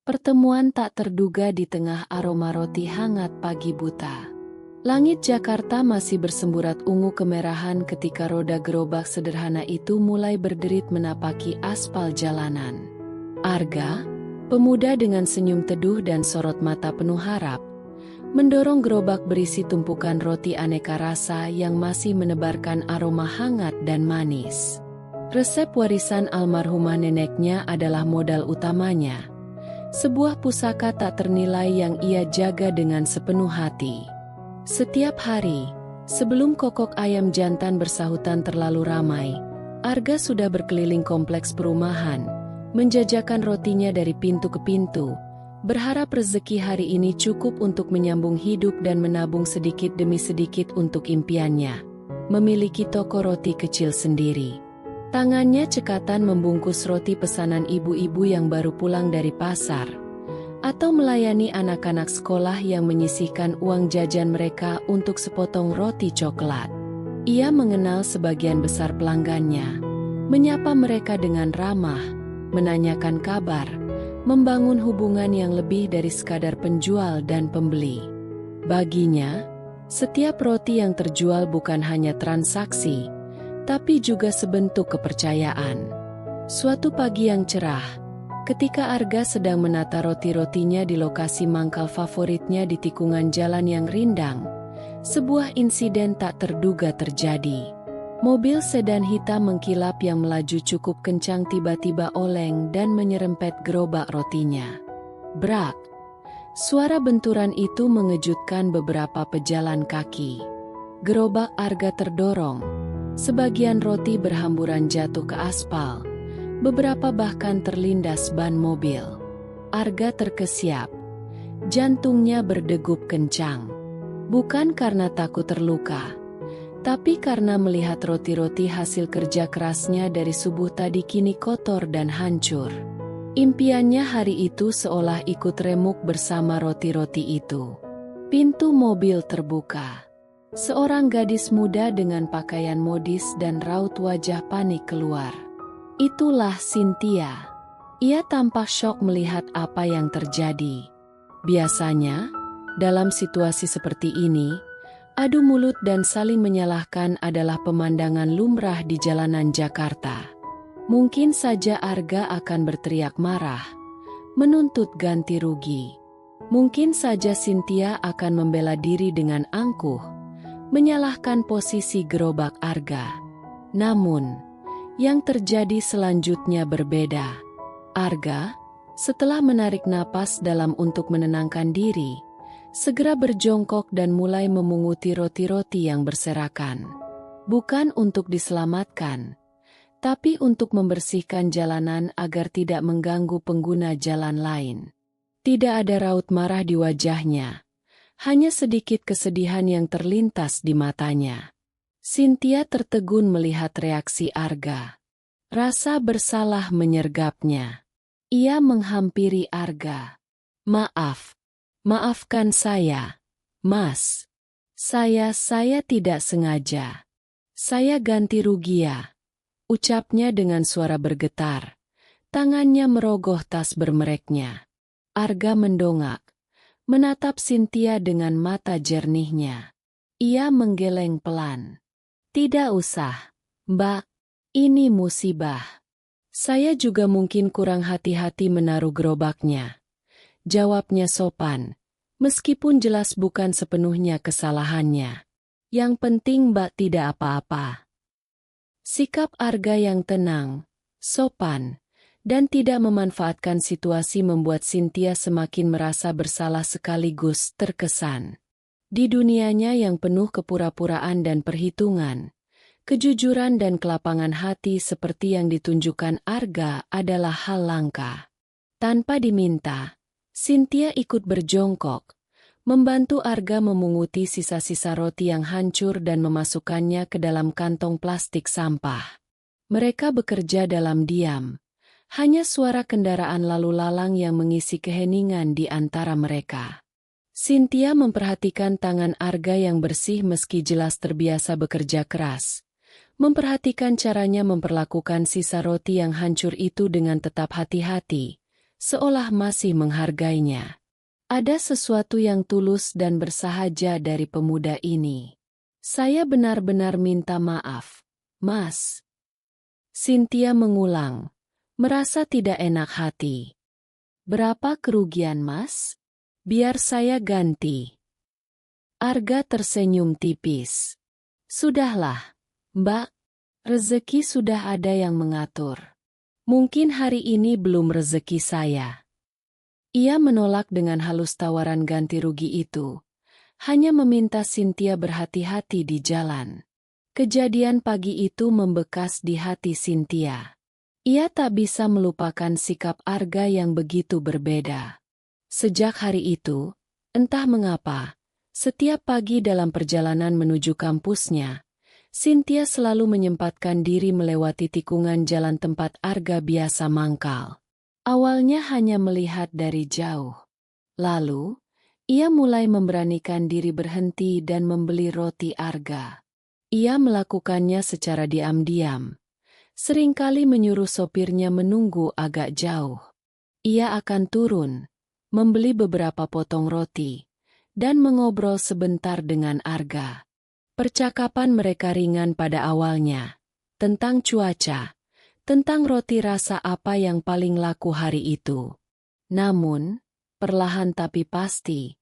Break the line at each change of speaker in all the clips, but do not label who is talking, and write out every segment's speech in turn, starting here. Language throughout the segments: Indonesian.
Pertemuan tak terduga di tengah aroma roti hangat pagi buta. Langit Jakarta masih bersemburat ungu kemerahan ketika roda gerobak sederhana itu mulai berderit menapaki aspal jalanan. Arga, pemuda dengan senyum teduh dan sorot mata penuh harap, mendorong gerobak berisi tumpukan roti aneka rasa yang masih menebarkan aroma hangat dan manis. Resep warisan almarhumah neneknya adalah modal utamanya. Sebuah pusaka tak ternilai yang ia jaga dengan sepenuh hati. Setiap hari, sebelum kokok ayam jantan bersahutan terlalu ramai, Arga sudah berkeliling kompleks perumahan, menjajakan rotinya dari pintu ke pintu, berharap rezeki hari ini cukup untuk menyambung hidup dan menabung sedikit demi sedikit untuk impiannya, memiliki toko roti kecil sendiri. Tangannya cekatan membungkus roti pesanan ibu-ibu yang baru pulang dari pasar, atau melayani anak-anak sekolah yang menyisihkan uang jajan mereka untuk sepotong roti coklat. Ia mengenal sebagian besar pelanggannya, menyapa mereka dengan ramah, menanyakan kabar, membangun hubungan yang lebih dari sekadar penjual dan pembeli. Baginya, setiap roti yang terjual bukan hanya transaksi, tapi juga sebentuk kepercayaan. Suatu pagi yang cerah, ketika Arga sedang menata roti-rotinya di lokasi mangkal favoritnya di tikungan jalan yang rindang, sebuah insiden tak terduga terjadi. Mobil sedan hitam mengkilap yang melaju cukup kencang tiba-tiba oleng dan menyerempet gerobak rotinya. Brak! Suara benturan itu mengejutkan beberapa pejalan kaki. Gerobak Arga terdorong. Sebagian roti berhamburan jatuh ke aspal, beberapa bahkan terlindas ban mobil. Arga terkesiap, jantungnya berdegup kencang. Bukan karena takut terluka, tapi karena melihat roti-roti hasil kerja kerasnya dari subuh tadi kini kotor dan hancur. Impiannya hari itu seolah ikut remuk bersama roti-roti itu. Pintu mobil terbuka. Seorang gadis muda dengan pakaian modis dan raut wajah panik keluar. Itulah Cynthia. Ia tampak syok melihat apa yang terjadi. Biasanya, dalam situasi seperti ini, adu mulut dan saling menyalahkan adalah pemandangan lumrah di jalanan Jakarta. Mungkin saja Arga akan berteriak marah, menuntut ganti rugi. Mungkin saja Cynthia akan membela diri dengan angkuh, menyalahkan posisi gerobak Arga. Namun, yang terjadi selanjutnya berbeda. Arga, setelah menarik napas dalam untuk menenangkan diri, segera berjongkok dan mulai memunguti roti-roti yang berserakan. Bukan untuk diselamatkan, tapi untuk membersihkan jalanan agar tidak mengganggu pengguna jalan lain. Tidak ada raut marah di wajahnya. Hanya sedikit kesedihan yang terlintas di matanya. Cynthia tertegun melihat reaksi Arga. Rasa bersalah menyergapnya. Ia menghampiri Arga. "Maaf. Maafkan saya, Mas. Saya tidak sengaja. Saya ganti rugi ya," ucapnya dengan suara bergetar. Tangannya merogoh tas bermereknya. Arga mendongak, menatap Cynthia dengan mata jernihnya. Ia menggeleng pelan. "Tidak usah, Mbak. Ini musibah. Saya juga mungkin kurang hati-hati menaruh gerobaknya," jawabnya sopan, meskipun jelas bukan sepenuhnya kesalahannya. "Yang penting Mbak tidak apa-apa." Sikap Arga yang tenang, sopan, dan tidak memanfaatkan situasi membuat Cynthia semakin merasa bersalah sekaligus terkesan. Di dunianya yang penuh kepura-puraan dan perhitungan, kejujuran dan kelapangan hati seperti yang ditunjukkan Arga adalah hal langka. Tanpa diminta, Cynthia ikut berjongkok, membantu Arga memunguti sisa-sisa roti yang hancur dan memasukkannya ke dalam kantong plastik sampah. Mereka bekerja dalam diam. Hanya suara kendaraan lalu lalang yang mengisi keheningan di antara mereka. Cynthia memperhatikan tangan Arga yang bersih meski jelas terbiasa bekerja keras. Memperhatikan caranya memperlakukan sisa roti yang hancur itu dengan tetap hati-hati, seolah masih menghargainya. Ada sesuatu yang tulus dan bersahaja dari pemuda ini. Saya benar-benar minta maaf, Mas. Cynthia mengulang, merasa tidak enak hati. Berapa kerugian, Mas? Biar saya ganti. Arga tersenyum tipis. Sudahlah, Mbak. Rezeki sudah ada yang mengatur. Mungkin hari ini belum rezeki saya. Ia menolak dengan halus tawaran ganti rugi itu. Hanya meminta Cynthia berhati-hati di jalan. Kejadian pagi itu membekas di hati Cynthia. Ia tak bisa melupakan sikap Arga yang begitu berbeda. Sejak hari itu, entah mengapa, setiap pagi dalam perjalanan menuju kampusnya, Cynthia selalu menyempatkan diri melewati tikungan jalan tempat Arga biasa mangkal. Awalnya hanya melihat dari jauh. Lalu, ia mulai memberanikan diri berhenti dan membeli roti Arga. Ia melakukannya secara diam-diam. Seringkali menyuruh sopirnya menunggu agak jauh. Ia akan turun, membeli beberapa potong roti, dan mengobrol sebentar dengan Arga. Percakapan mereka ringan pada awalnya, tentang cuaca, tentang roti rasa apa yang paling laku hari itu. Namun, perlahan tapi pasti,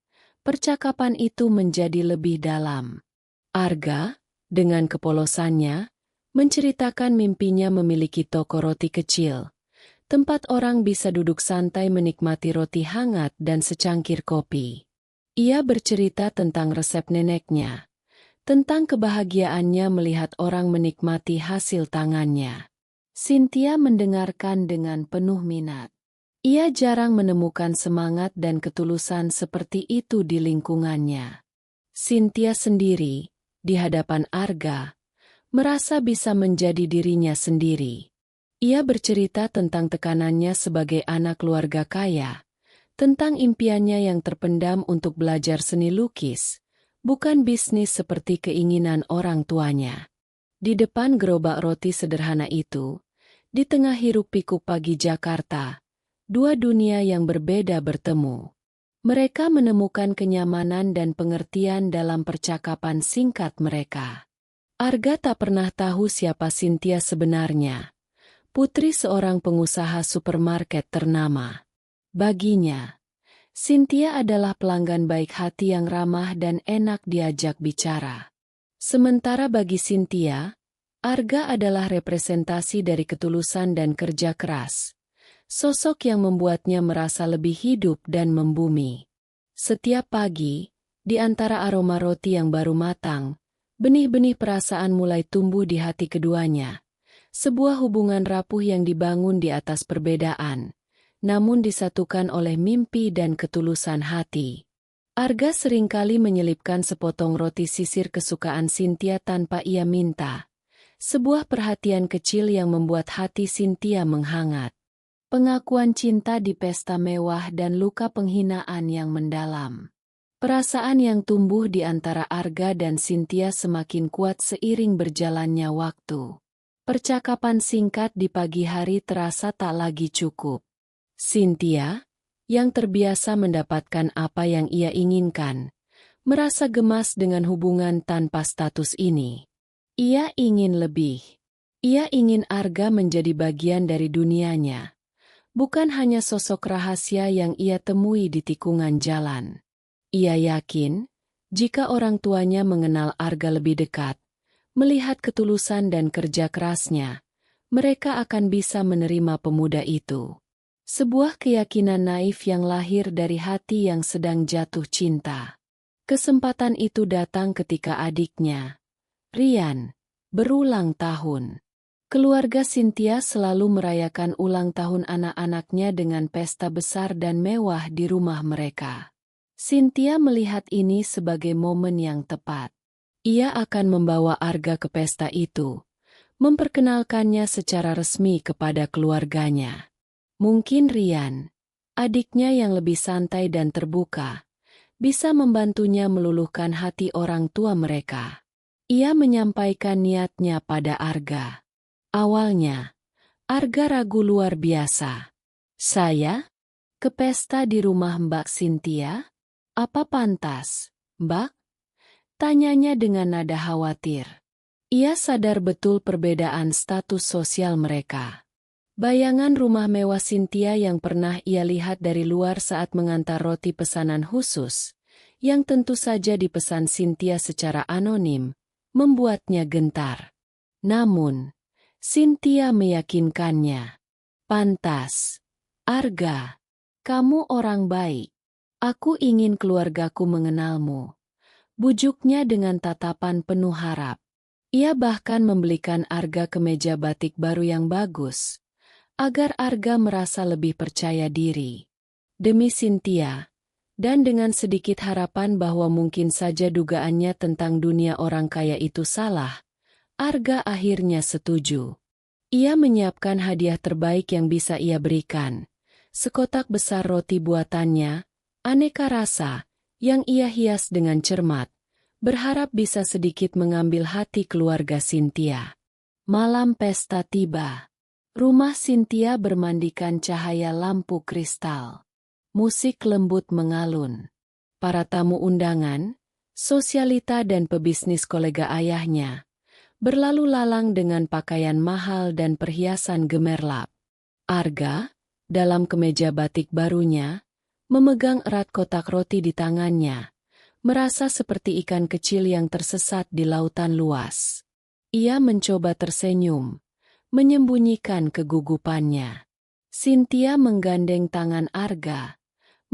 percakapan itu menjadi lebih dalam. Arga, dengan kepolosannya, menceritakan mimpinya memiliki toko roti kecil, tempat orang bisa duduk santai menikmati roti hangat dan secangkir kopi. Ia bercerita tentang resep neneknya, tentang kebahagiaannya melihat orang menikmati hasil tangannya. Cynthia mendengarkan dengan penuh minat. Ia jarang menemukan semangat dan ketulusan seperti itu di lingkungannya. Cynthia sendiri, di hadapan Arga, merasa bisa menjadi dirinya sendiri. Ia bercerita tentang tekanannya sebagai anak keluarga kaya, tentang impiannya yang terpendam untuk belajar seni lukis, bukan bisnis seperti keinginan orang tuanya. Di depan gerobak roti sederhana itu, di tengah hiruk-pikuk pagi Jakarta, dua dunia yang berbeda bertemu. Mereka menemukan kenyamanan dan pengertian dalam percakapan singkat mereka. Arga tak pernah tahu siapa Cynthia sebenarnya, putri seorang pengusaha supermarket ternama. Baginya, Cynthia adalah pelanggan baik hati yang ramah dan enak diajak bicara. Sementara bagi Cynthia, Arga adalah representasi dari ketulusan dan kerja keras. Sosok yang membuatnya merasa lebih hidup dan membumi. Setiap pagi, di antara aroma roti yang baru matang, benih-benih perasaan mulai tumbuh di hati keduanya. Sebuah hubungan rapuh yang dibangun di atas perbedaan, namun disatukan oleh mimpi dan ketulusan hati. Arga seringkali menyelipkan sepotong roti sisir kesukaan Cynthia tanpa ia minta. Sebuah perhatian kecil yang membuat hati Cynthia menghangat. Pengakuan cinta di pesta mewah dan luka penghinaan yang mendalam. Perasaan yang tumbuh di antara Arga dan Cynthia semakin kuat seiring berjalannya waktu. Percakapan singkat di pagi hari terasa tak lagi cukup. Cynthia, yang terbiasa mendapatkan apa yang ia inginkan, merasa gemas dengan hubungan tanpa status ini. Ia ingin lebih. Ia ingin Arga menjadi bagian dari dunianya. Bukan hanya sosok rahasia yang ia temui di tikungan jalan. Ia yakin, jika orang tuanya mengenal Arga lebih dekat, melihat ketulusan dan kerja kerasnya, mereka akan bisa menerima pemuda itu. Sebuah keyakinan naif yang lahir dari hati yang sedang jatuh cinta. Kesempatan itu datang ketika adiknya, Rian, berulang tahun. Keluarga Cynthia selalu merayakan ulang tahun anak-anaknya dengan pesta besar dan mewah di rumah mereka. Cynthia melihat ini sebagai momen yang tepat. Ia akan membawa Arga ke pesta itu, memperkenalkannya secara resmi kepada keluarganya. Mungkin Rian, adiknya yang lebih santai dan terbuka, bisa membantunya meluluhkan hati orang tua mereka. Ia menyampaikan niatnya pada Arga. Awalnya, Arga ragu luar biasa. Saya? Ke pesta di rumah Mbak Cynthia? Apa pantas, Mbak? Tanyanya dengan nada khawatir. Ia sadar betul perbedaan status sosial mereka. Bayangan rumah mewah Cynthia yang pernah ia lihat dari luar saat mengantar roti pesanan khusus, yang tentu saja dipesan Cynthia secara anonim, membuatnya gentar. Namun, Cynthia meyakinkannya. Pantas. Arga, kamu orang baik. Aku ingin keluargaku mengenalmu. Bujuknya dengan tatapan penuh harap. Ia bahkan membelikan Arga kemeja batik baru yang bagus, agar Arga merasa lebih percaya diri. Demi Cynthia, dan dengan sedikit harapan bahwa mungkin saja dugaannya tentang dunia orang kaya itu salah, Arga akhirnya setuju. Ia menyiapkan hadiah terbaik yang bisa ia berikan. Sekotak besar roti buatannya, aneka rasa, yang ia hias dengan cermat, berharap bisa sedikit mengambil hati keluarga Cynthia. Malam pesta tiba. Rumah Cynthia bermandikan cahaya lampu kristal. Musik lembut mengalun. Para tamu undangan, sosialita dan pebisnis kolega ayahnya, berlalu lalang dengan pakaian mahal dan perhiasan gemerlap. Arga, dalam kemeja batik barunya, memegang erat kotak roti di tangannya, merasa seperti ikan kecil yang tersesat di lautan luas. Ia mencoba tersenyum, menyembunyikan kegugupannya. Cynthia menggandeng tangan Arga,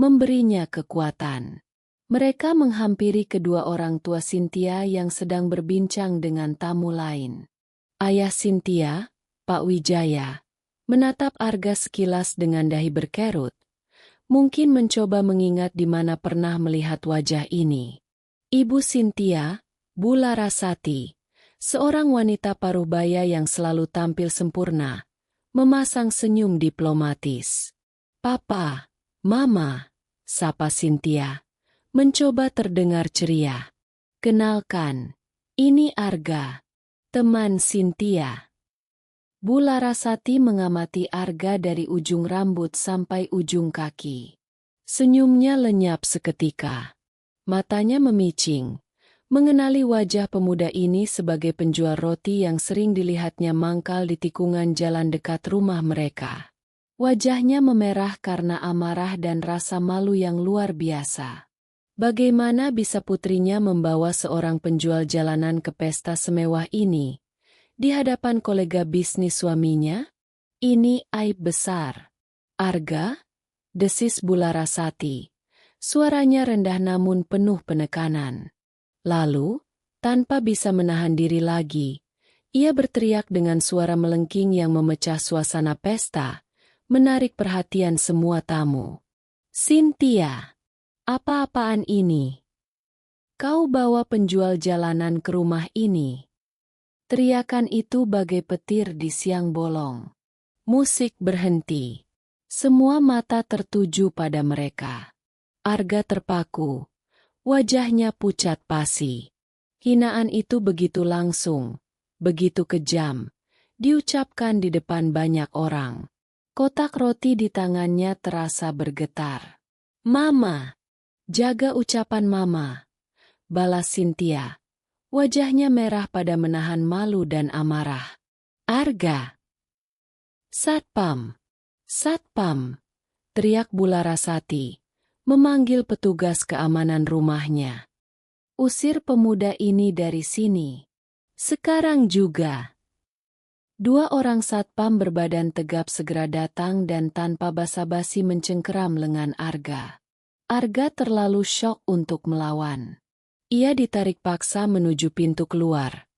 memberinya kekuatan. Mereka menghampiri kedua orang tua Cynthia yang sedang berbincang dengan tamu lain. Ayah Cynthia, Pak Wijaya, menatap Arga sekilas dengan dahi berkerut. Mungkin mencoba mengingat di mana pernah melihat wajah ini. Ibu Cynthia, Bu Larasati, seorang wanita parubaya yang selalu tampil sempurna, memasang senyum diplomatis. Papa, Mama, sapa Cynthia, mencoba terdengar ceria. Kenalkan, ini Arga, teman Cynthia. Bu Larasati mengamati Arga dari ujung rambut sampai ujung kaki. Senyumnya lenyap seketika. Matanya memicing, mengenali wajah pemuda ini sebagai penjual roti yang sering dilihatnya mangkal di tikungan jalan dekat rumah mereka. Wajahnya memerah karena amarah dan rasa malu yang luar biasa. Bagaimana bisa putrinya membawa seorang penjual jalanan ke pesta semewah ini? Di hadapan kolega bisnis suaminya? Ini aib besar. Arga? Desis Bu Larasati. Suaranya rendah namun penuh penekanan. Lalu, tanpa bisa menahan diri lagi, ia berteriak dengan suara melengking yang memecah suasana pesta, menarik perhatian semua tamu. Cynthia, apa-apaan ini? Kau bawa penjual jalanan ke rumah ini? Teriakan itu bagai petir di siang bolong. Musik berhenti. Semua mata tertuju pada mereka. Arga terpaku. Wajahnya pucat pasi. Hinaan itu begitu langsung, begitu kejam, diucapkan di depan banyak orang. Kotak roti di tangannya terasa bergetar. Mama, jaga ucapan Mama, balas Cynthia. Wajahnya merah pada menahan malu dan amarah. Arga. Satpam. Satpam. Teriak Bu Larasati, memanggil petugas keamanan rumahnya. Usir pemuda ini dari sini. Sekarang juga. Dua orang satpam berbadan tegap segera datang dan tanpa basa-basi mencengkeram lengan Arga. Arga terlalu syok untuk melawan. Ia ditarik paksa menuju pintu keluar,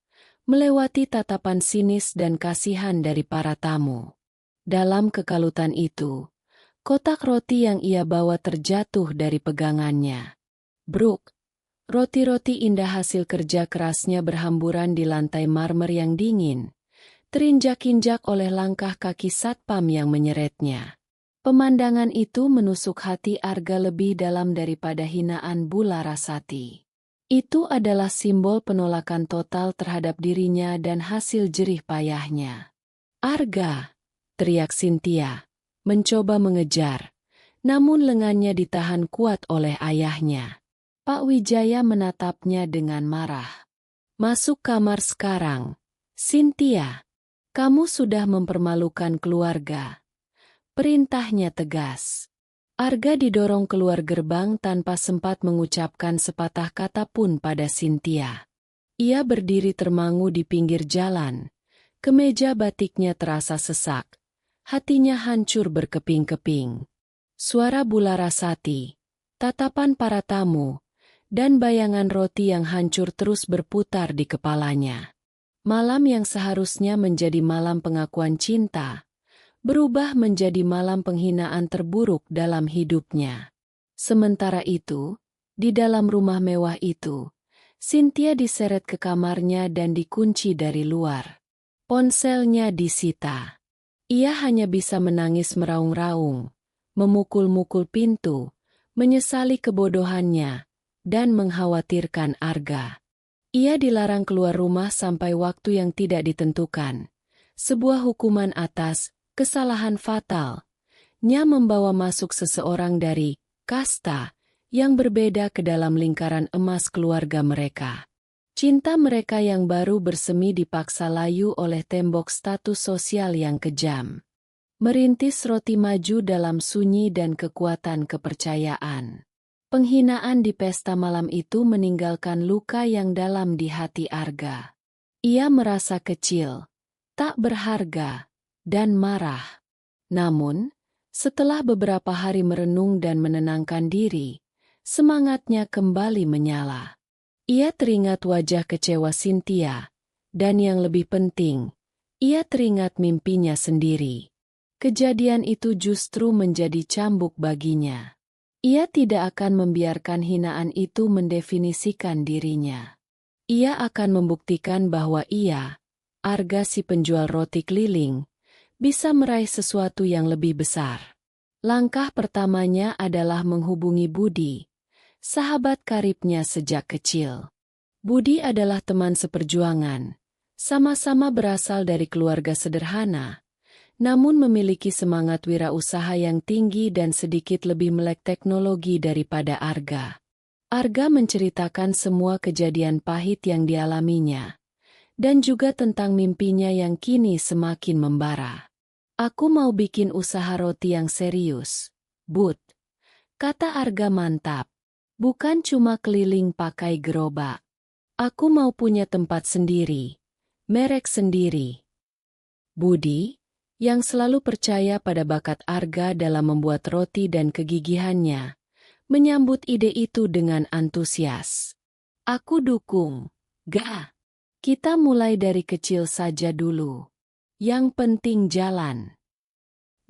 melewati tatapan sinis dan kasihan dari para tamu. Dalam kekalutan itu, kotak roti yang ia bawa terjatuh dari pegangannya. Bruk! Roti-roti indah hasil kerja kerasnya berhamburan di lantai marmer yang dingin, terinjak-injak oleh langkah kaki satpam yang menyeretnya. Pemandangan itu menusuk hati Arga lebih dalam daripada hinaan Bu Larasati. Itu adalah simbol penolakan total terhadap dirinya dan hasil jerih payahnya. Arga, teriak Cynthia, mencoba mengejar, namun lengannya ditahan kuat oleh ayahnya. Pak Wijaya menatapnya dengan marah. "Masuk kamar sekarang, Cynthia. Kamu sudah mempermalukan keluarga," perintahnya tegas. Arga didorong keluar gerbang tanpa sempat mengucapkan sepatah kata pun pada Cynthia. Ia berdiri termangu di pinggir jalan. Kemeja batiknya terasa sesak. Hatinya hancur berkeping-keping. Suara Bula Rasati, tatapan para tamu, dan bayangan roti yang hancur terus berputar di kepalanya. Malam yang seharusnya menjadi malam pengakuan cinta, berubah menjadi malam penghinaan terburuk dalam hidupnya. Sementara itu, di dalam rumah mewah itu, Cynthia diseret ke kamarnya dan dikunci dari luar. Ponselnya disita. Ia hanya bisa menangis meraung-raung, memukul-mukul pintu, menyesali kebodohannya, dan mengkhawatirkan Arga. Ia dilarang keluar rumah sampai waktu yang tidak ditentukan. Sebuah hukuman atas kesalahan fatal. Nya membawa masuk seseorang dari kasta yang berbeda ke dalam lingkaran emas keluarga mereka. Cinta mereka yang baru bersemi dipaksa layu oleh tembok status sosial yang kejam. Merintis roti maju dalam sunyi dan kekuatan kepercayaan. Penghinaan di pesta malam itu meninggalkan luka yang dalam di hati Arga. Ia merasa kecil, tak berharga, dan marah. Namun, setelah beberapa hari merenung dan menenangkan diri, semangatnya kembali menyala. Ia teringat wajah kecewa Cynthia, dan yang lebih penting, ia teringat mimpinya sendiri. Kejadian itu justru menjadi cambuk baginya. Ia tidak akan membiarkan hinaan itu mendefinisikan dirinya. Ia akan membuktikan bahwa ia, Arga si penjual roti keliling, bisa meraih sesuatu yang lebih besar. Langkah pertamanya adalah menghubungi Budi, sahabat karibnya sejak kecil. Budi adalah teman seperjuangan, sama-sama berasal dari keluarga sederhana, namun memiliki semangat wirausaha yang tinggi dan sedikit lebih melek teknologi daripada Arga. Arga menceritakan semua kejadian pahit yang dialaminya, dan juga tentang mimpinya yang kini semakin membara. "Aku mau bikin usaha roti yang serius, Bud," kata Arga mantap. "Bukan cuma keliling pakai gerobak. Aku mau punya tempat sendiri, merek sendiri." Budi, yang selalu percaya pada bakat Arga dalam membuat roti dan kegigihannya, menyambut ide itu dengan antusias. "Aku dukung, Ga. Kita mulai dari kecil saja dulu. Yang penting jalan."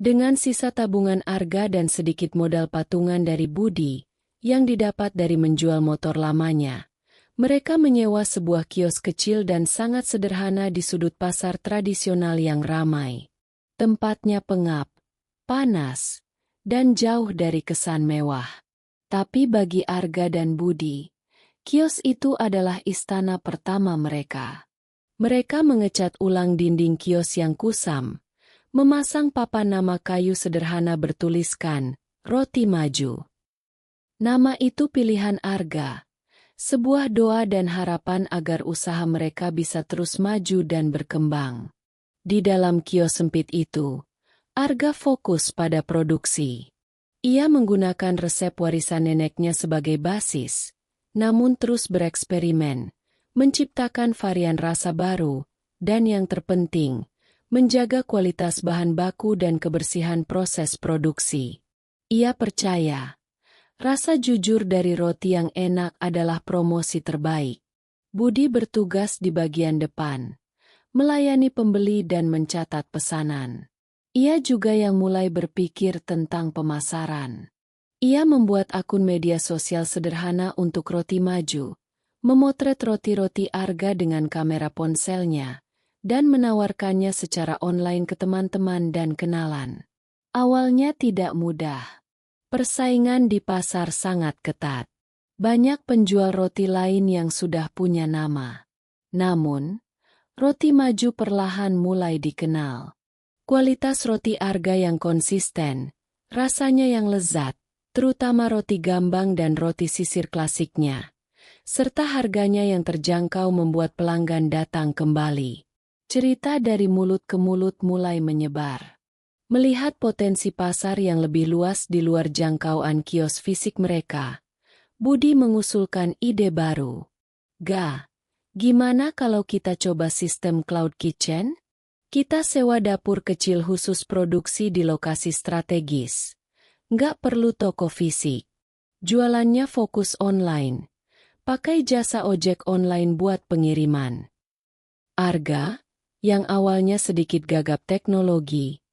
Dengan sisa tabungan Arga dan sedikit modal patungan dari Budi, yang didapat dari menjual motor lamanya, mereka menyewa sebuah kios kecil dan sangat sederhana di sudut pasar tradisional yang ramai. Tempatnya pengap, panas, dan jauh dari kesan mewah. Tapi bagi Arga dan Budi, kios itu adalah istana pertama mereka. Mereka mengecat ulang dinding kios yang kusam, memasang papan nama kayu sederhana bertuliskan, "Roti Maju." Nama itu pilihan Arga, sebuah doa dan harapan agar usaha mereka bisa terus maju dan berkembang. Di dalam kios sempit itu, Arga fokus pada produksi. Ia menggunakan resep warisan neneknya sebagai basis, namun terus bereksperimen, menciptakan varian rasa baru, dan yang terpenting, menjaga kualitas bahan baku dan kebersihan proses produksi. Ia percaya, rasa jujur dari roti yang enak adalah promosi terbaik. Budi bertugas di bagian depan, melayani pembeli dan mencatat pesanan. Ia juga yang mulai berpikir tentang pemasaran. Ia membuat akun media sosial sederhana untuk Roti Maju, memotret roti-roti Arga dengan kamera ponselnya, dan menawarkannya secara online ke teman-teman dan kenalan. Awalnya tidak mudah. Persaingan di pasar sangat ketat. Banyak penjual roti lain yang sudah punya nama. Namun, Roti Maju perlahan mulai dikenal. Kualitas roti Arga yang konsisten, Rasanya yang lezat, terutama roti gambang dan roti sisir klasiknya, serta harganya yang terjangkau membuat pelanggan datang kembali. Cerita dari mulut ke mulut mulai menyebar. Melihat potensi pasar yang lebih luas di luar jangkauan kios fisik mereka, Budi mengusulkan ide baru. Gimana kalau kita coba sistem cloud kitchen? Kita sewa dapur kecil khusus produksi di lokasi strategis. Nggak perlu toko fisik. Jualannya fokus online. Pakai jasa ojek online buat pengiriman. Arga, yang awalnya sedikit gagap teknologi,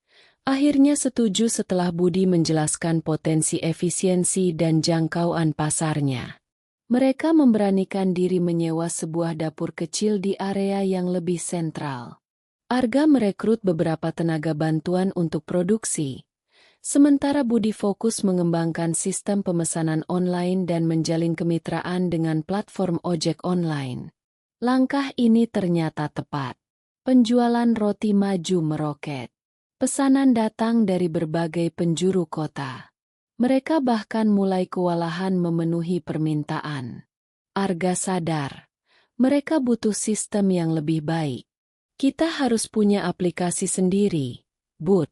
akhirnya setuju setelah Budi menjelaskan potensi efisiensi dan jangkauan pasarnya. Mereka memberanikan diri menyewa sebuah dapur kecil di area yang lebih sentral. Arga merekrut beberapa tenaga bantuan untuk produksi, sementara Budi fokus mengembangkan sistem pemesanan online dan menjalin kemitraan dengan platform ojek online. Langkah ini ternyata tepat. Penjualan roti maju meroket. Pesanan datang dari berbagai penjuru kota. Mereka bahkan mulai kewalahan memenuhi permintaan. Arga sadar, mereka butuh sistem yang lebih baik. Kita harus punya aplikasi sendiri, Bud,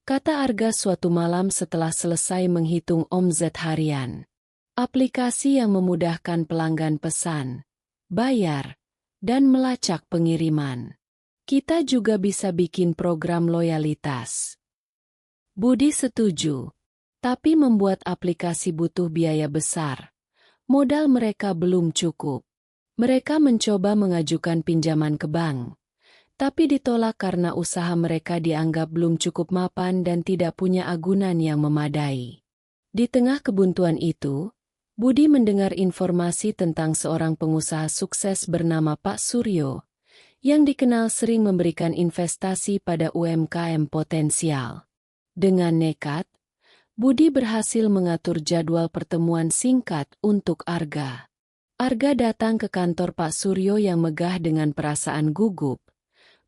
kata Arga suatu malam setelah selesai menghitung omzet harian. Aplikasi yang memudahkan pelanggan pesan, bayar, dan melacak pengiriman. Kita juga bisa bikin program loyalitas. Budi setuju, tapi membuat aplikasi butuh biaya besar. Modal mereka belum cukup. Mereka mencoba mengajukan pinjaman ke bank, tapi ditolak karena usaha mereka dianggap belum cukup mapan dan tidak punya agunan yang memadai. Di tengah kebuntuan itu, Budi mendengar informasi tentang seorang pengusaha sukses bernama Pak Suryo, yang dikenal sering memberikan investasi pada UMKM potensial. Dengan nekat, Budi berhasil mengatur jadwal pertemuan singkat untuk Arga. Arga datang ke kantor Pak Suryo yang megah dengan perasaan gugup,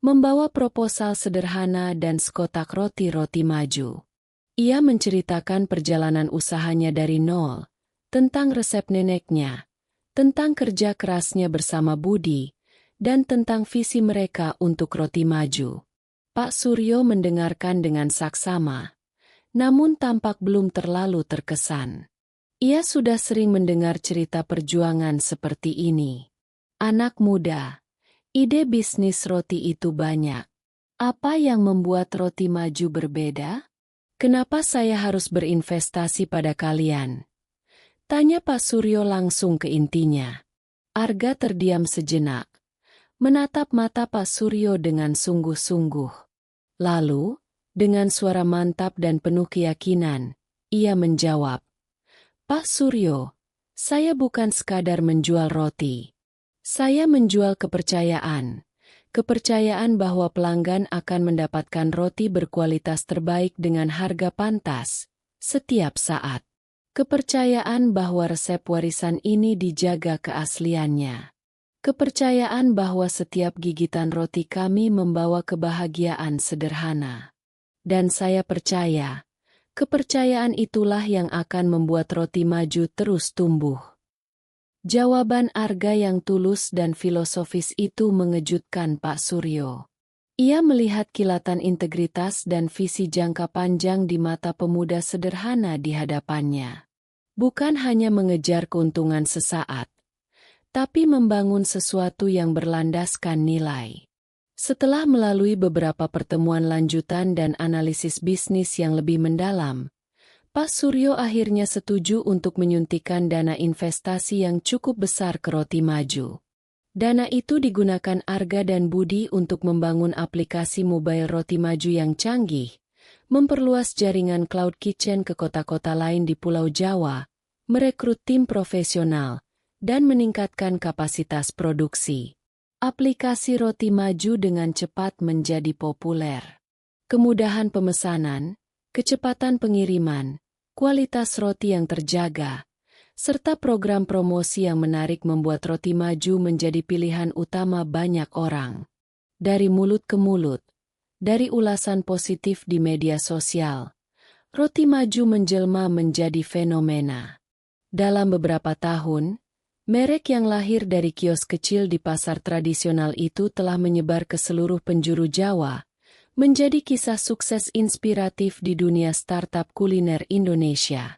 membawa proposal sederhana dan sekotak roti-roti maju. Ia menceritakan perjalanan usahanya dari nol, tentang resep neneknya, tentang kerja kerasnya bersama Budi, dan tentang visi mereka untuk roti maju. Pak Suryo mendengarkan dengan saksama, namun tampak belum terlalu terkesan. Ia sudah sering mendengar cerita perjuangan seperti ini. Anak muda, ide bisnis roti itu banyak. Apa yang membuat roti maju berbeda? Kenapa saya harus berinvestasi pada kalian? Tanya Pak Suryo langsung ke intinya. Arga terdiam sejenak, menatap mata Pak Suryo dengan sungguh-sungguh. Lalu, dengan suara mantap dan penuh keyakinan, ia menjawab, Pak Suryo, saya bukan sekadar menjual roti. Saya menjual kepercayaan. Kepercayaan bahwa pelanggan akan mendapatkan roti berkualitas terbaik dengan harga pantas, setiap saat. Kepercayaan bahwa resep warisan ini dijaga keasliannya. Kepercayaan bahwa setiap gigitan roti kami membawa kebahagiaan sederhana. Dan saya percaya, kepercayaan itulah yang akan membuat roti maju terus tumbuh. Jawaban Arga yang tulus dan filosofis itu mengejutkan Pak Suryo. Ia melihat kilatan integritas dan visi jangka panjang di mata pemuda sederhana di hadapannya. Bukan hanya mengejar keuntungan sesaat, tapi membangun sesuatu yang berlandaskan nilai. Setelah melalui beberapa pertemuan lanjutan dan analisis bisnis yang lebih mendalam, Pak Suryo akhirnya setuju untuk menyuntikkan dana investasi yang cukup besar ke roti maju. Dana itu digunakan Arga dan Budi untuk membangun aplikasi mobile roti maju yang canggih, memperluas jaringan cloud kitchen ke kota-kota lain di Pulau Jawa, merekrut tim profesional, dan meningkatkan kapasitas produksi. Aplikasi roti maju dengan cepat menjadi populer. Kemudahan pemesanan, kecepatan pengiriman, kualitas roti yang terjaga, serta program promosi yang menarik membuat roti maju menjadi pilihan utama banyak orang. Dari mulut ke mulut, dari ulasan positif di media sosial, Roti Maju menjelma menjadi fenomena. Dalam beberapa tahun, merek yang lahir dari kios kecil di pasar tradisional itu telah menyebar ke seluruh penjuru Jawa, menjadi kisah sukses inspiratif di dunia startup kuliner Indonesia.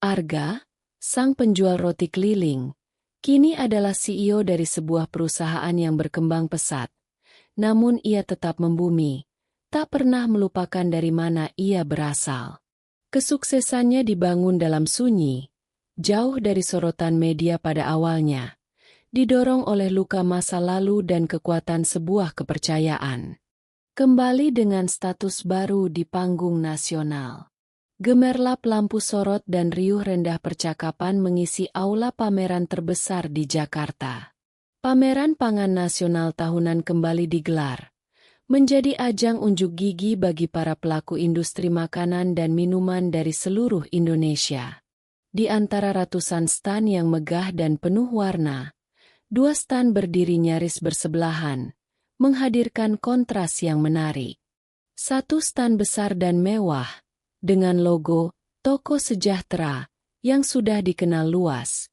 Arga, sang penjual roti keliling, kini adalah CEO dari sebuah perusahaan yang berkembang pesat. Namun ia tetap membumi, tak pernah melupakan dari mana ia berasal. Kesuksesannya dibangun dalam sunyi, jauh dari sorotan media pada awalnya, didorong oleh luka masa lalu dan kekuatan sebuah kepercayaan. Kembali dengan status baru di panggung nasional. Gemerlap lampu sorot dan riuh rendah percakapan mengisi aula pameran terbesar di Jakarta. Pameran Pangan Nasional tahunan kembali digelar, menjadi ajang unjuk gigi bagi para pelaku industri makanan dan minuman dari seluruh Indonesia. Di antara ratusan stan yang megah dan penuh warna, 2 stan berdiri nyaris bersebelahan, menghadirkan kontras yang menarik. Satu stan besar dan mewah, dengan logo Toko Sejahtera yang sudah dikenal luas,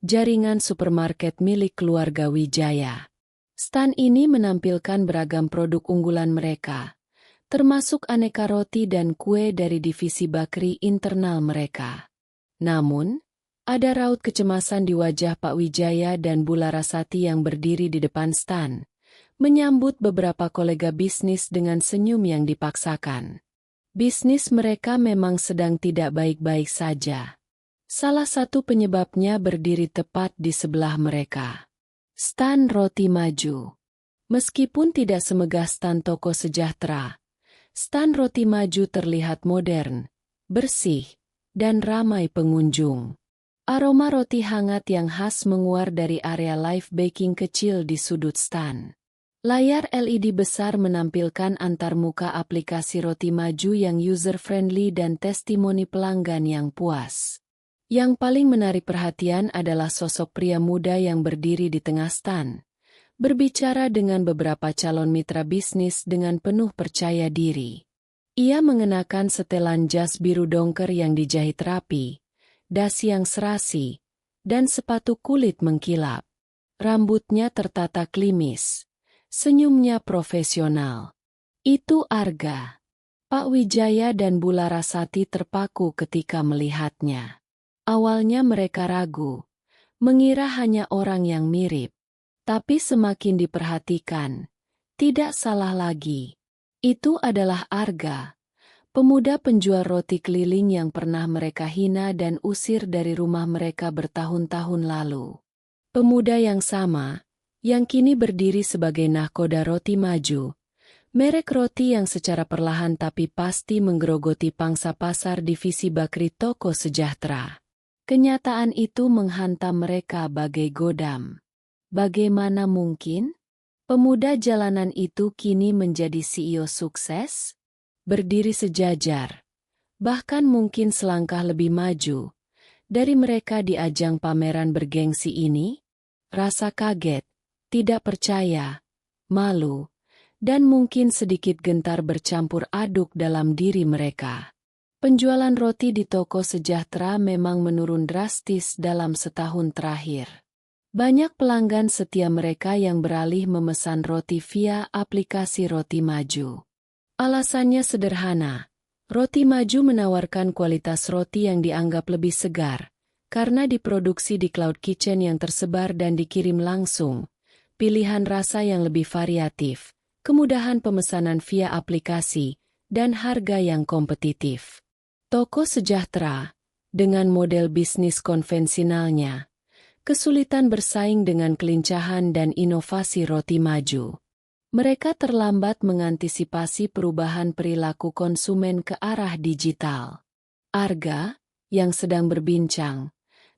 jaringan supermarket milik keluarga Wijaya. Stan ini menampilkan beragam produk unggulan mereka, termasuk aneka roti dan kue dari divisi bakery internal mereka. Namun, ada raut kecemasan di wajah Pak Wijaya dan Bu Larasati yang berdiri di depan stan, menyambut beberapa kolega bisnis dengan senyum yang dipaksakan. Bisnis mereka memang sedang tidak baik-baik saja. Salah satu penyebabnya berdiri tepat di sebelah mereka. Stan Roti Maju. Meskipun tidak semegah stan Toko Sejahtera, stan Roti Maju terlihat modern, bersih, dan ramai pengunjung. Aroma roti hangat yang khas menguar dari area live baking kecil di sudut stan. Layar LED besar menampilkan antarmuka aplikasi Roti Maju yang user-friendly dan testimoni pelanggan yang puas. Yang paling menarik perhatian adalah sosok pria muda yang berdiri di tengah stan, berbicara dengan beberapa calon mitra bisnis dengan penuh percaya diri. Ia mengenakan setelan jas biru dongker yang dijahit rapi, dasi yang serasi, dan sepatu kulit mengkilap. Rambutnya tertata klimis. Senyumnya profesional. Itu Arga. Pak Wijaya dan Bu Larasati terpaku ketika melihatnya. Awalnya mereka ragu, mengira hanya orang yang mirip. Tapi semakin diperhatikan, tidak salah lagi. Itu adalah Arga, pemuda penjual roti keliling yang pernah mereka hina dan usir dari rumah mereka bertahun-tahun lalu. Pemuda yang sama, yang kini berdiri sebagai nahkoda Roti Maju, merek roti yang secara perlahan tapi pasti menggerogoti pangsa pasar divisi bakery Toko Sejahtera. Kenyataan itu menghantam mereka bagai godam. Bagaimana mungkin? Pemuda jalanan itu kini menjadi CEO sukses? Berdiri sejajar, bahkan mungkin selangkah lebih maju dari mereka di ajang pameran bergengsi ini? Rasa kaget, tidak percaya, malu, dan mungkin sedikit gentar bercampur aduk dalam diri mereka. Penjualan roti di Toko Sejahtera memang menurun drastis dalam setahun terakhir. Banyak pelanggan setia mereka yang beralih memesan roti via aplikasi Roti Maju. Alasannya sederhana, Roti Maju menawarkan kualitas roti yang dianggap lebih segar, karena diproduksi di cloud kitchen yang tersebar dan dikirim langsung. Pilihan rasa yang lebih variatif, kemudahan pemesanan via aplikasi, dan harga yang kompetitif. Toko Sejahtera, dengan model bisnis konvensionalnya, kesulitan bersaing dengan kelincahan dan inovasi Roti Maju. Mereka terlambat mengantisipasi perubahan perilaku konsumen ke arah digital. Arga, yang sedang berbincang,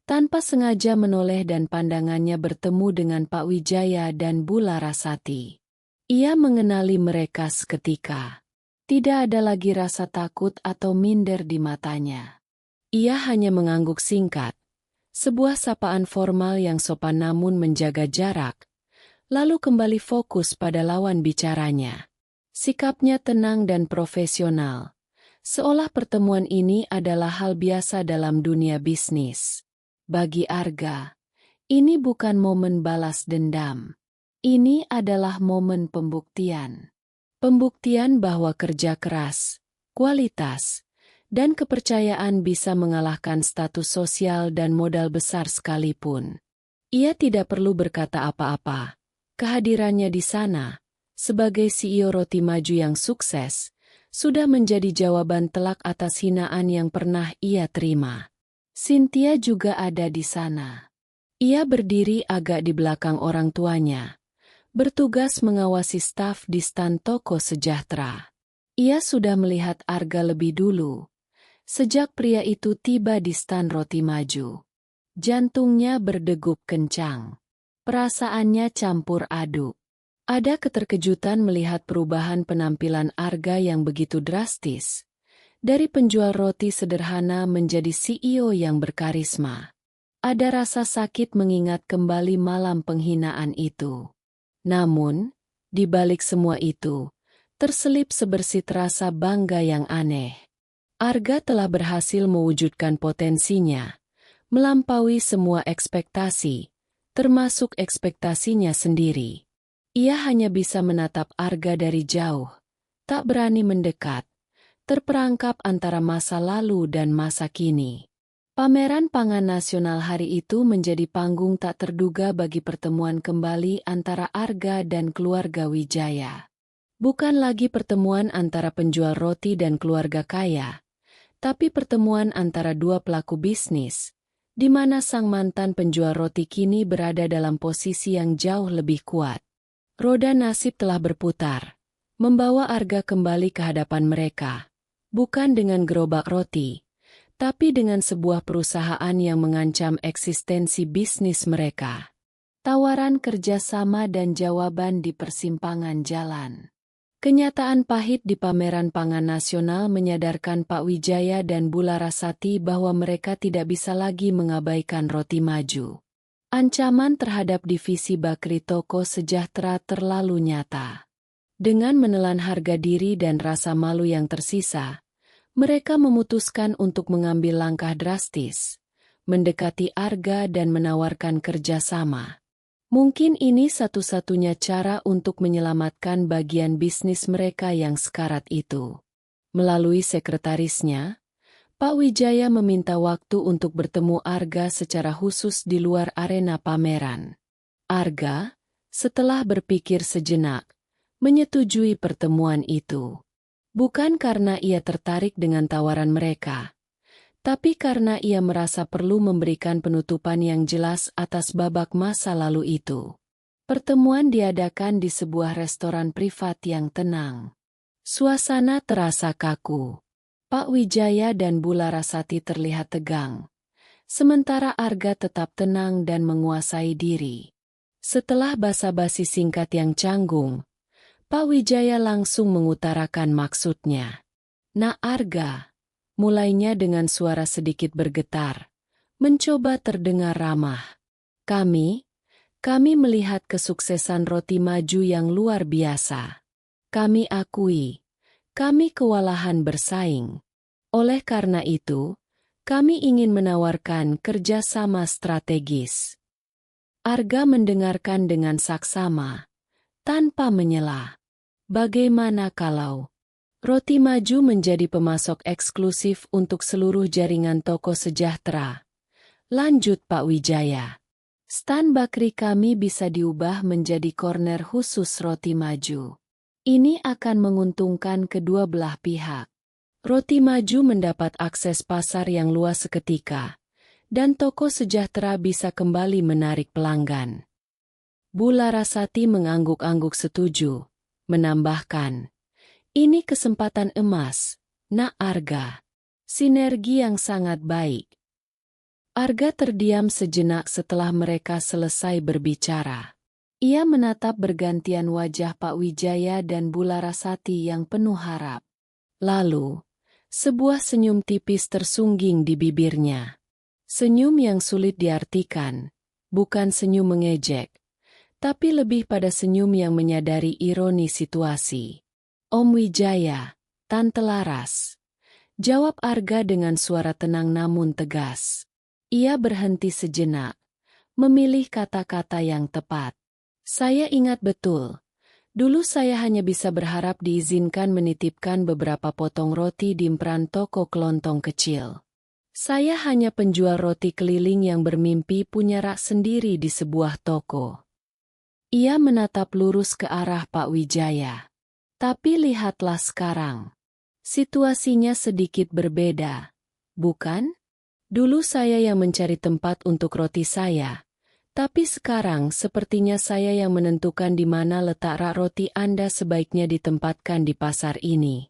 tanpa sengaja menoleh dan pandangannya bertemu dengan Pak Wijaya dan Bu Larasati. Ia mengenali mereka seketika. Tidak ada lagi rasa takut atau minder di matanya. Ia hanya mengangguk singkat, sebuah sapaan formal yang sopan namun menjaga jarak, lalu kembali fokus pada lawan bicaranya. Sikapnya tenang dan profesional, Seolah pertemuan ini adalah hal biasa dalam dunia bisnis. Bagi Arga, ini bukan momen balas dendam. Ini adalah momen pembuktian. Pembuktian bahwa kerja keras, kualitas, dan kepercayaan bisa mengalahkan status sosial dan modal besar sekalipun. Ia tidak perlu berkata apa-apa. Kehadirannya di sana, sebagai CEO Roti Maju yang sukses, sudah menjadi jawaban telak atas hinaan yang pernah ia terima. Cynthia juga ada di sana. Ia berdiri agak di belakang orang tuanya, bertugas mengawasi staf di stan toko sejahtera. Ia sudah melihat Arga lebih dulu, sejak pria itu tiba di stan Roti Maju. Jantungnya berdegup kencang. Perasaannya campur aduk. Ada keterkejutan melihat perubahan penampilan Arga yang begitu drastis. Dari penjual roti sederhana menjadi CEO yang berkarisma. Ada rasa sakit mengingat kembali malam penghinaan itu. Namun, di balik semua itu, terselip sebersit rasa bangga yang aneh. Arga telah berhasil mewujudkan potensinya, melampaui semua ekspektasi, termasuk ekspektasinya sendiri. Ia hanya bisa menatap Arga dari jauh, tak berani mendekat, terperangkap antara masa lalu dan masa kini. Pameran Pangan Nasional hari itu menjadi panggung tak terduga bagi pertemuan kembali antara Arga dan keluarga Wijaya. Bukan lagi pertemuan antara penjual roti dan keluarga kaya, tapi pertemuan antara dua pelaku bisnis, di mana sang mantan penjual roti kini berada dalam posisi yang jauh lebih kuat. Roda nasib telah berputar, membawa Arga kembali ke hadapan mereka, bukan dengan gerobak roti, tapi dengan sebuah perusahaan yang mengancam eksistensi bisnis mereka. Tawaran kerjasama dan jawaban di persimpangan jalan. Kenyataan pahit di Pameran Pangan Nasional menyadarkan Pak Wijaya dan Bu Larasati bahwa mereka tidak bisa lagi mengabaikan Roti Maju. Ancaman terhadap divisi Bakri Toko Sejahtera terlalu nyata. Dengan menelan harga diri dan rasa malu yang tersisa, mereka memutuskan untuk mengambil langkah drastis, mendekati Arga dan menawarkan kerjasama. Mungkin ini satu-satunya cara untuk menyelamatkan bagian bisnis mereka yang sekarat itu. Melalui sekretarisnya, Pak Wijaya meminta waktu untuk bertemu Arga secara khusus di luar arena pameran. Arga, setelah berpikir sejenak, menyetujui pertemuan itu. Bukan karena ia tertarik dengan tawaran mereka, tapi karena ia merasa perlu memberikan penutupan yang jelas atas babak masa lalu itu. Pertemuan diadakan di sebuah restoran privat yang tenang. Suasana terasa kaku. Pak Wijaya dan Bu Larasati terlihat tegang, sementara Arga tetap tenang dan menguasai diri. Setelah basa-basi singkat yang canggung, Pak Wijaya langsung mengutarakan maksudnya. "Nak Arga," mulainya dengan suara sedikit bergetar, mencoba terdengar ramah. Kami melihat kesuksesan Roti Maju yang luar biasa. Kami akui, kami kewalahan bersaing. Oleh karena itu, kami ingin menawarkan kerjasama strategis." Arga mendengarkan dengan saksama, tanpa menyela. Bagaimana kalau Roti Maju menjadi pemasok eksklusif untuk seluruh jaringan toko sejahtera? Lanjut Pak Wijaya. Stan Bakri kami bisa diubah menjadi corner khusus Roti Maju. Ini akan menguntungkan kedua belah pihak. Roti Maju mendapat akses pasar yang luas seketika, dan toko sejahtera bisa kembali menarik pelanggan. Bu Larasati mengangguk-angguk setuju, menambahkan, "Ini kesempatan emas, Nak Arga. Sinergi yang sangat baik." Arga terdiam sejenak setelah mereka selesai berbicara. Ia menatap bergantian wajah Pak Wijaya dan Bu Larasati yang penuh harap. Lalu, sebuah senyum tipis tersungging di bibirnya. Senyum yang sulit diartikan, bukan senyum mengejek, tapi lebih pada senyum yang menyadari ironi situasi. "Om Wijaya, Tante Laras, Jawab Arga dengan suara tenang namun tegas. Ia berhenti sejenak, memilih kata-kata yang tepat. Saya ingat betul. Dulu saya hanya bisa berharap diizinkan menitipkan beberapa potong roti di emperan toko kelontong kecil. Saya hanya penjual roti keliling yang bermimpi punya rak sendiri di sebuah toko. Ia menatap lurus ke arah Pak Wijaya. Tapi lihatlah sekarang. Situasinya sedikit berbeda, bukan? Dulu saya yang mencari tempat untuk roti saya, tapi sekarang sepertinya saya yang menentukan di mana letak rak roti Anda sebaiknya ditempatkan di pasar ini.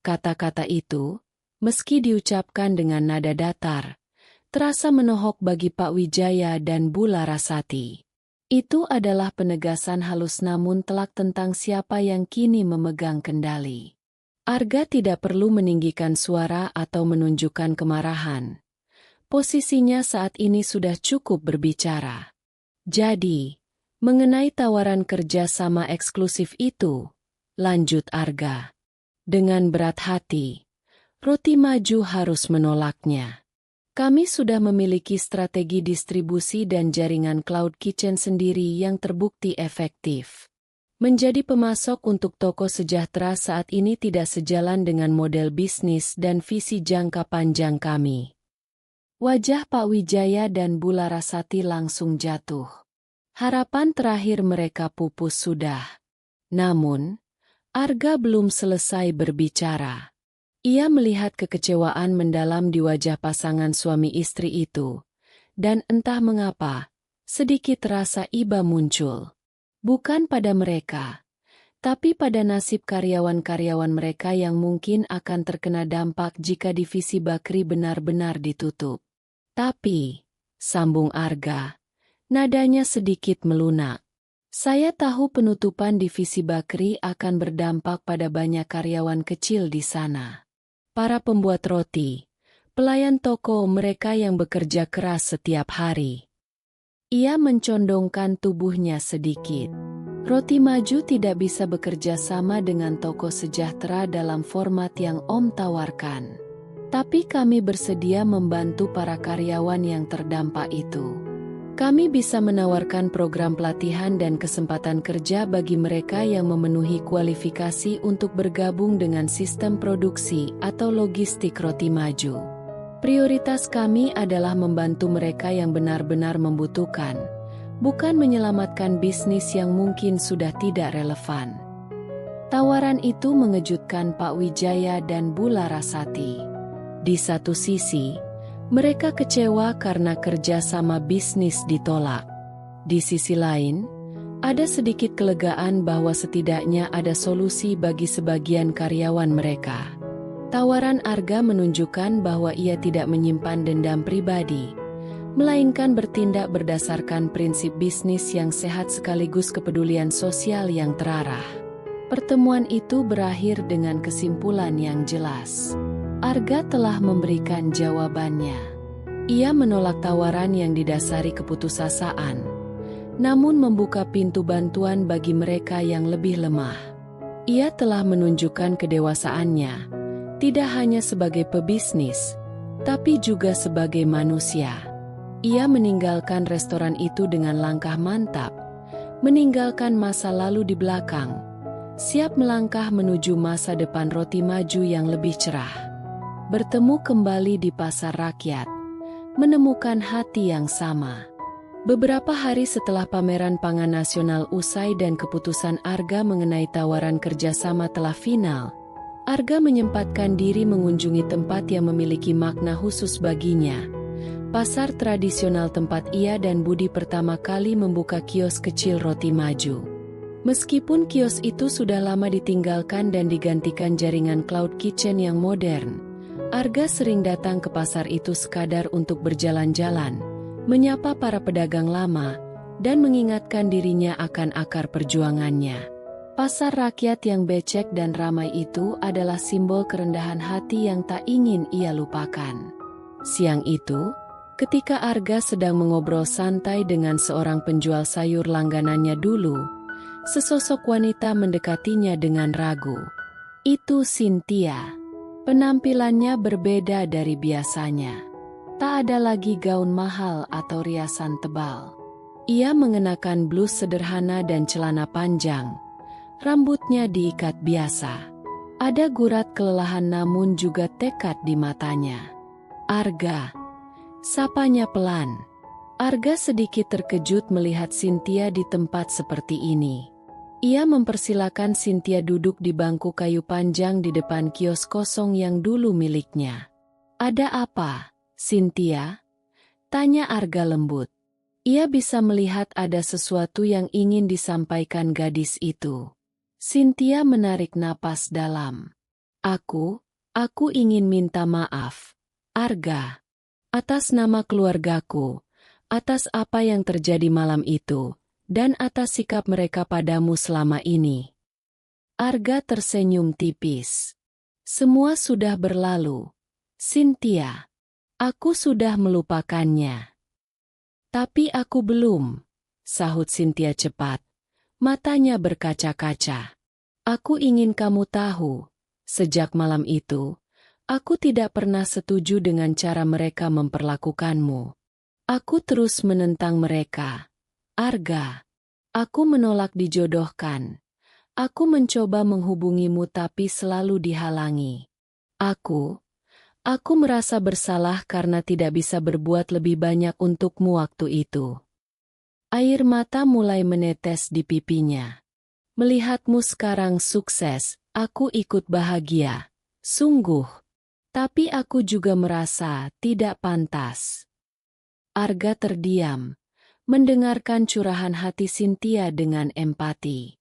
Kata-kata itu, meski diucapkan dengan nada datar, terasa menohok bagi Pak Wijaya dan Bu Larasati. Itu adalah penegasan halus namun telak tentang siapa yang kini memegang kendali. Arga tidak perlu meninggikan suara atau menunjukkan kemarahan. Posisinya saat ini sudah cukup berbicara. Jadi, mengenai tawaran kerja sama eksklusif itu, lanjut Arga. Dengan berat hati, Roti Maju harus menolaknya. Kami sudah memiliki strategi distribusi dan jaringan cloud kitchen sendiri yang terbukti efektif. Menjadi pemasok untuk toko sejahtera saat ini tidak sejalan dengan model bisnis dan visi jangka panjang kami. Wajah Pak Wijaya dan Bu Larasati langsung jatuh. Harapan terakhir mereka pupus sudah. Namun, Arga belum selesai berbicara. Ia melihat kekecewaan mendalam di wajah pasangan suami istri itu. Dan entah mengapa, sedikit rasa iba muncul. Bukan pada mereka, tapi pada nasib karyawan-karyawan mereka yang mungkin akan terkena dampak jika divisi Bakri benar-benar ditutup. Tapi, sambung Arga, nadanya sedikit melunak. Saya tahu penutupan divisi Bakri akan berdampak pada banyak karyawan kecil di sana. Para pembuat roti, pelayan toko mereka yang bekerja keras setiap hari. Ia mencondongkan tubuhnya sedikit. Roti Maju tidak bisa bekerja sama dengan toko sejahtera dalam format yang Om tawarkan. Tapi kami bersedia membantu para karyawan yang terdampak itu. Kami bisa menawarkan program pelatihan dan kesempatan kerja bagi mereka yang memenuhi kualifikasi untuk bergabung dengan sistem produksi atau logistik Roti Maju. Prioritas kami adalah membantu mereka yang benar-benar membutuhkan, bukan menyelamatkan bisnis yang mungkin sudah tidak relevan. Tawaran itu mengejutkan Pak Wijaya dan Bu Larasati. Di satu sisi, mereka kecewa karena kerja sama bisnis ditolak. Di sisi lain, ada sedikit kelegaan bahwa setidaknya ada solusi bagi sebagian karyawan mereka. Tawaran Arga menunjukkan bahwa ia tidak menyimpan dendam pribadi, melainkan bertindak berdasarkan prinsip bisnis yang sehat sekaligus kepedulian sosial yang terarah. Pertemuan itu berakhir dengan kesimpulan yang jelas. Arga telah memberikan jawabannya. Ia menolak tawaran yang didasari keputusasaan, namun membuka pintu bantuan bagi mereka yang lebih lemah. Ia telah menunjukkan kedewasaannya, tidak hanya sebagai pebisnis, tapi juga sebagai manusia. Ia meninggalkan restoran itu dengan langkah mantap, meninggalkan masa lalu di belakang, siap melangkah menuju masa depan Roti Maju yang lebih cerah. Bertemu kembali di pasar rakyat, menemukan hati yang sama. Beberapa hari setelah pameran pangan nasional usai dan keputusan Arga mengenai tawaran kerjasama telah final, Arga menyempatkan diri mengunjungi tempat yang memiliki makna khusus baginya. Pasar tradisional tempat ia dan Budi pertama kali membuka kios kecil Roti Maju. Meskipun kios itu sudah lama ditinggalkan dan digantikan jaringan cloud kitchen yang modern, Arga sering datang ke pasar itu sekadar untuk berjalan-jalan, menyapa para pedagang lama, dan mengingatkan dirinya akan akar perjuangannya. Pasar rakyat yang becek dan ramai itu adalah simbol kerendahan hati yang tak ingin ia lupakan. Siang itu, ketika Arga sedang mengobrol santai dengan seorang penjual sayur langganannya dulu, sesosok wanita mendekatinya dengan ragu. "Itu Cynthia," Penampilannya berbeda dari biasanya. Tak ada lagi gaun mahal atau riasan tebal. Ia mengenakan blus sederhana dan celana panjang. Rambutnya diikat biasa. Ada gurat kelelahan namun juga tekad di matanya. "Arga," sapanya pelan. Arga sedikit terkejut melihat Cynthia di tempat seperti ini. Ia mempersilakan Cynthia duduk di bangku kayu panjang di depan kios kosong yang dulu miliknya. "Ada apa, Cynthia?" tanya Arga lembut. Ia bisa melihat ada sesuatu yang ingin disampaikan gadis itu. Cynthia menarik napas dalam. Aku ingin minta maaf, Arga. Atas nama keluargaku, atas apa yang terjadi malam itu, dan atas sikap mereka padamu selama ini." Arga tersenyum tipis. "Semua sudah berlalu, Cynthia. Aku sudah melupakannya." "Tapi aku belum," sahut Cynthia cepat. Matanya berkaca-kaca. "Aku ingin kamu tahu, sejak malam itu, aku tidak pernah setuju dengan cara mereka memperlakukanmu. Aku terus menentang mereka, Arga. Aku menolak dijodohkan. Aku mencoba menghubungimu tapi selalu dihalangi. Aku merasa bersalah karena tidak bisa berbuat lebih banyak untukmu waktu itu." Air mata mulai menetes di pipinya. "Melihatmu sekarang sukses, aku ikut bahagia. Sungguh. Tapi aku juga merasa tidak pantas." Arga terdiam, mendengarkan curahan hati Cynthia dengan empati.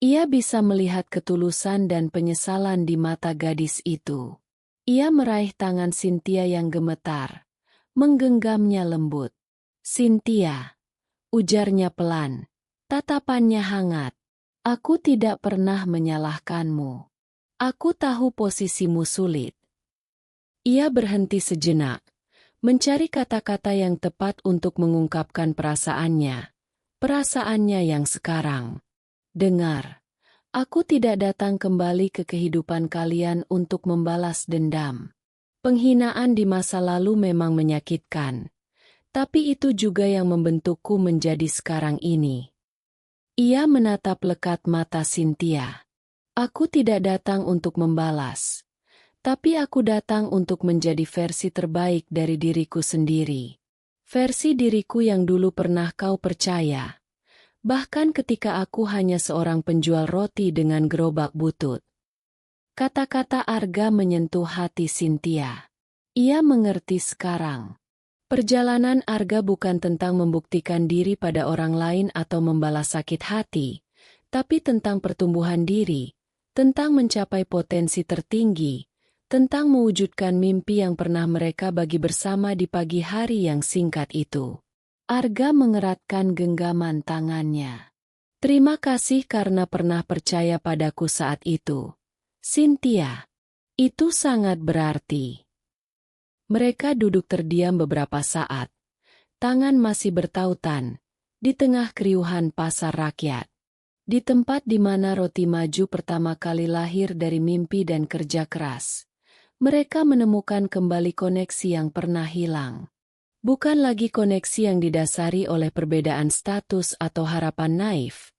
Ia bisa melihat ketulusan dan penyesalan di mata gadis itu. Ia meraih tangan Cynthia yang gemetar, menggenggamnya lembut. "Cynthia," ujarnya pelan, tatapannya hangat. "Aku tidak pernah menyalahkanmu. Aku tahu posisimu sulit." Ia berhenti sejenak, mencari kata-kata yang tepat untuk mengungkapkan perasaannya yang sekarang. "Dengar. Aku tidak datang kembali ke kehidupan kalian untuk membalas dendam. Penghinaan di masa lalu memang menyakitkan, tapi itu juga yang membentukku menjadi sekarang ini." Ia menatap lekat mata Cynthia. "Aku tidak datang untuk membalas, tapi aku datang untuk menjadi versi terbaik dari diriku sendiri. Versi diriku yang dulu pernah kau percaya. Bahkan ketika aku hanya seorang penjual roti dengan gerobak butut." Kata-kata Arga menyentuh hati Cynthia. Ia mengerti sekarang. Perjalanan Arga bukan tentang membuktikan diri pada orang lain atau membalas sakit hati, tapi tentang pertumbuhan diri, tentang mencapai potensi tertinggi, tentang mewujudkan mimpi yang pernah mereka bagi bersama di pagi hari yang singkat itu. Arga mengeratkan genggaman tangannya. "Terima kasih karena pernah percaya padaku saat itu, Cynthia. Itu sangat berarti." Mereka duduk terdiam beberapa saat. Tangan masih bertautan, di tengah keriuhan pasar rakyat. Di tempat di mana roti maju pertama kali lahir dari mimpi dan kerja keras. Mereka menemukan kembali koneksi yang pernah hilang. Bukan lagi koneksi yang didasari oleh perbedaan status atau harapan naif,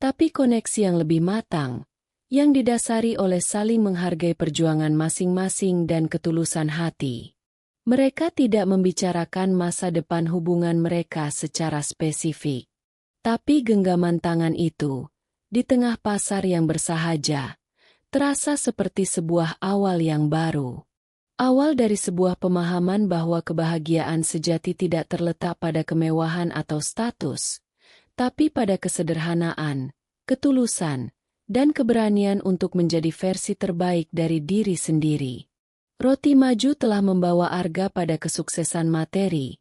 tapi koneksi yang lebih matang, yang didasari oleh saling menghargai perjuangan masing-masing dan ketulusan hati. Mereka tidak membicarakan masa depan hubungan mereka secara spesifik. Tapi genggaman tangan itu, di tengah pasar yang bersahaja, terasa seperti sebuah awal yang baru. Awal dari sebuah pemahaman bahwa kebahagiaan sejati tidak terletak pada kemewahan atau status, tapi pada kesederhanaan, ketulusan, dan keberanian untuk menjadi versi terbaik dari diri sendiri. Roti maju telah membawa Arga pada kesuksesan materi,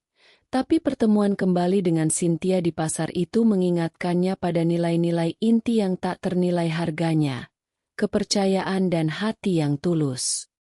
tapi pertemuan kembali dengan Cynthia di pasar itu mengingatkannya pada nilai-nilai inti yang tak ternilai harganya, kepercayaan dan hati yang tulus.